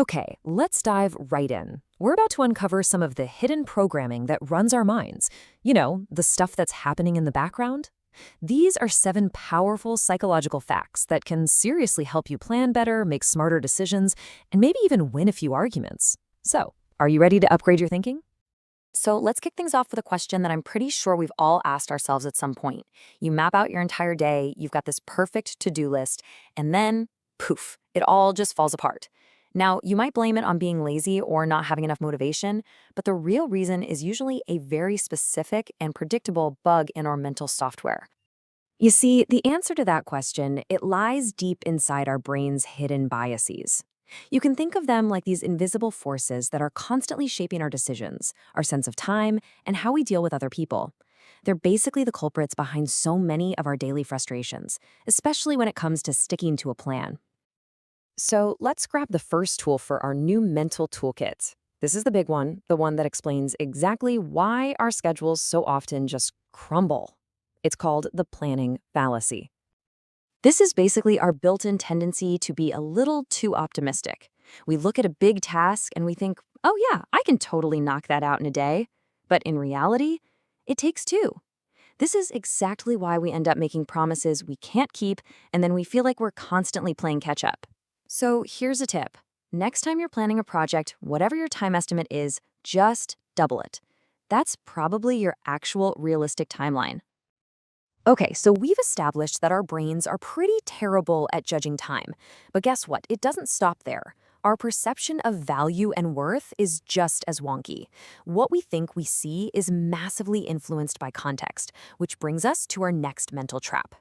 Okay, let's dive right in. We're about to uncover some of the hidden programming that runs our minds. The stuff that's happening in the background. These are 7 powerful psychological facts that can seriously help you plan better, make smarter decisions, and maybe even win a few arguments. So, are you ready to upgrade your thinking? So let's kick things off with a question that I'm pretty sure we've all asked ourselves at some point. You map out your entire day, you've got this perfect to-do list, and then, poof, it all just falls apart. Now, you might blame it on being lazy or not having enough motivation, but the real reason is usually a very specific and predictable bug in our mental software. You see, the answer to that question, it lies deep inside our brain's hidden biases. You can think of them like these invisible forces that are constantly shaping our decisions, our sense of time, and how we deal with other people. They're basically the culprits behind so many of our daily frustrations, especially when it comes to sticking to a plan. So let's grab the first tool for our new mental toolkit. This is the big one, the one that explains exactly why our schedules so often just crumble. It's called the planning fallacy. This is basically our built-in tendency to be a little too optimistic. We look at a big task and we think, oh yeah, I can totally knock that out in a day. But in reality, it takes two. This is exactly why we end up making promises we can't keep, and then we feel like we're constantly playing catch up. So here's a tip. Next time you're planning a project, whatever your time estimate is, just double it. That's probably your actual realistic timeline. Okay, so we've established that our brains are pretty terrible at judging time. But guess what? It doesn't stop there. Our perception of value and worth is just as wonky. What we think we see is massively influenced by context, which brings us to our next mental trap.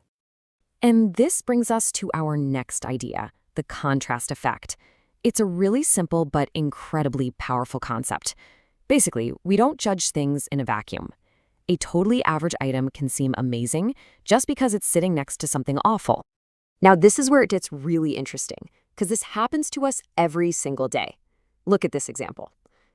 And this brings us to our next idea, the contrast effect. It's a really simple but incredibly powerful concept. Basically, we don't judge things in a vacuum. A totally average item can seem amazing just because it's sitting next to something awful. Now, this is where it gets really interesting, because this happens to us every single day. Look at this example.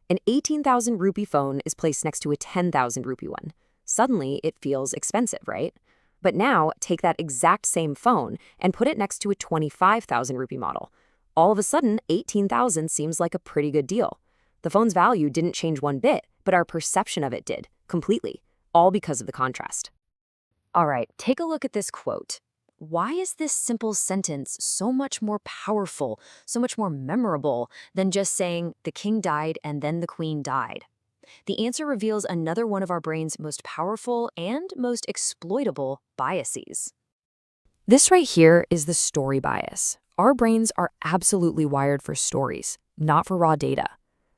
An 18,000 rupee phone is placed next to a 10,000 rupee one. Suddenly, it feels expensive, right? But now, take that exact same phone and put it next to a 25,000 rupee model. All of a sudden, 18,000 seems like a pretty good deal. The phone's value didn't change one bit, but our perception of it did, completely. All because of the contrast. All right, take a look at this quote. Why is this simple sentence so much more powerful, so much more memorable than just saying the king died and then the queen died? The answer reveals another one of our brain's most powerful and most exploitable biases. This right here is the story bias. Our brains are absolutely wired for stories, not for raw data.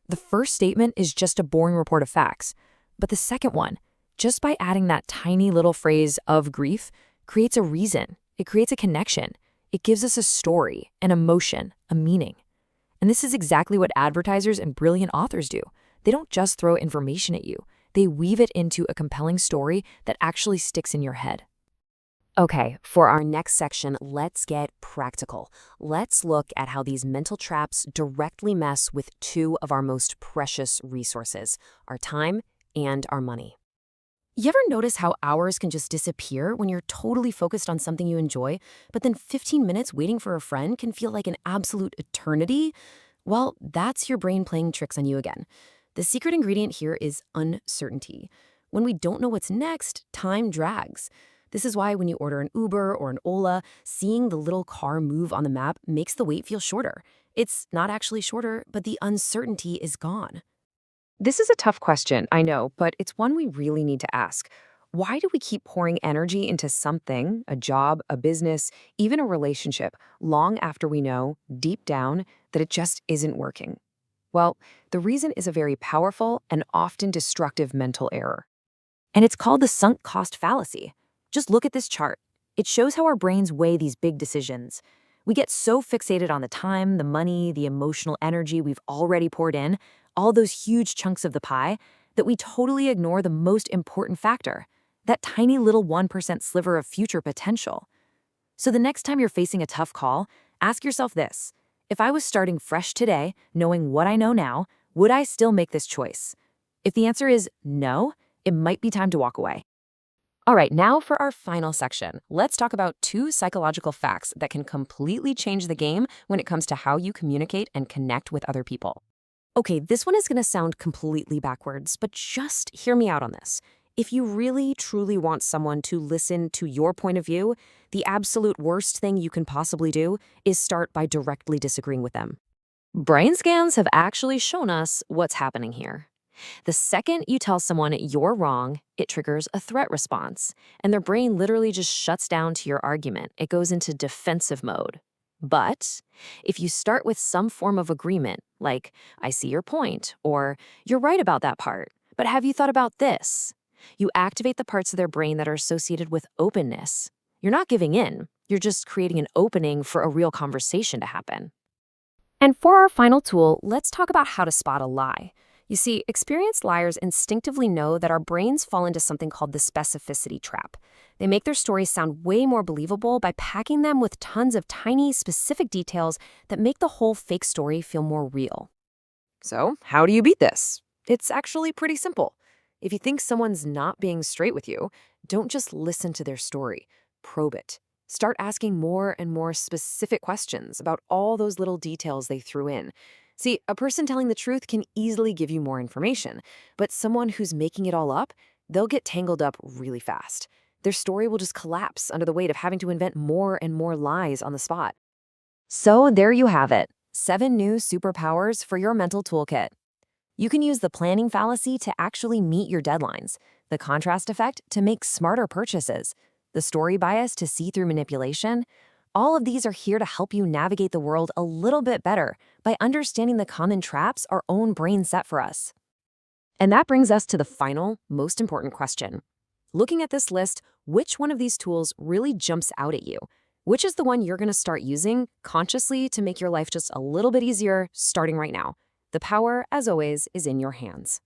The first statement is just a boring report of facts, but the second one, just by adding that tiny little phrase of grief, creates a reason. It creates a connection. It gives us a story, an emotion, a meaning. And this is exactly what advertisers and brilliant authors do. They don't just throw information at you. They weave it into a compelling story that actually sticks in your head. Okay, for our next section, let's get practical. Let's look at how these mental traps directly mess with 2 of our most precious resources, our time and our money. You ever notice how hours can just disappear when you're totally focused on something you enjoy, but then 15 minutes waiting for a friend can feel like an absolute eternity? Well, that's your brain playing tricks on you again. The secret ingredient here is uncertainty. When we don't know what's next, time drags. This is why when you order an Uber or an Ola, seeing the little car move on the map makes the wait feel shorter. It's not actually shorter, but the uncertainty is gone. This is a tough question, I know, but it's one we really need to ask. Why do we keep pouring energy into something, a job, a business, even a relationship, long after we know, deep down, that it just isn't working? Well, the reason is a very powerful and often destructive mental error. And it's called the sunk cost fallacy. Just look at this chart. It shows how our brains weigh these big decisions. We get so fixated on the time, the money, the emotional energy we've already poured in, all those huge chunks of the pie, that we totally ignore the most important factor, that tiny little 1% sliver of future potential. So the next time you're facing a tough call, ask yourself this. If I was starting fresh today, knowing what I know now, would I still make this choice? If the answer is no, it might be time to walk away. All right, now for our final section. Let's talk about 2 psychological facts that can completely change the game when it comes to how you communicate and connect with other people. Okay, this one is going to sound completely backwards, but just hear me out on this. If you really, truly want someone to listen to your point of view, the absolute worst thing you can possibly do is start by directly disagreeing with them. Brain scans have actually shown us what's happening here. The second you tell someone you're wrong, it triggers a threat response, and their brain literally just shuts down to your argument. It goes into defensive mode. But if you start with some form of agreement, like, I see your point, or you're right about that part, but have you thought about this? You activate the parts of their brain that are associated with openness. You're not giving in, you're just creating an opening for a real conversation to happen. And for our final tool, let's talk about how to spot a lie. You see, experienced liars instinctively know that our brains fall into something called the specificity trap. They make their stories sound way more believable by packing them with tons of tiny, specific details that make the whole fake story feel more real. So, how do you beat this? It's actually pretty simple. If you think someone's not being straight with you, don't just listen to their story. Probe it. Start asking more and more specific questions about all those little details they threw in. See, a person telling the truth can easily give you more information, but someone who's making it all up, they'll get tangled up really fast. Their story will just collapse under the weight of having to invent more and more lies on the spot. So there you have it, 7 new superpowers for your mental toolkit. You can use the planning fallacy to actually meet your deadlines, the contrast effect to make smarter purchases, the story bias to see through manipulation. All of these are here to help you navigate the world a little bit better by understanding the common traps our own brain set for us. And that brings us to the final, most important question. Looking at this list, which one of these tools really jumps out at you? Which is the one you're going to start using consciously to make your life just a little bit easier starting right now? The power, as always, is in your hands.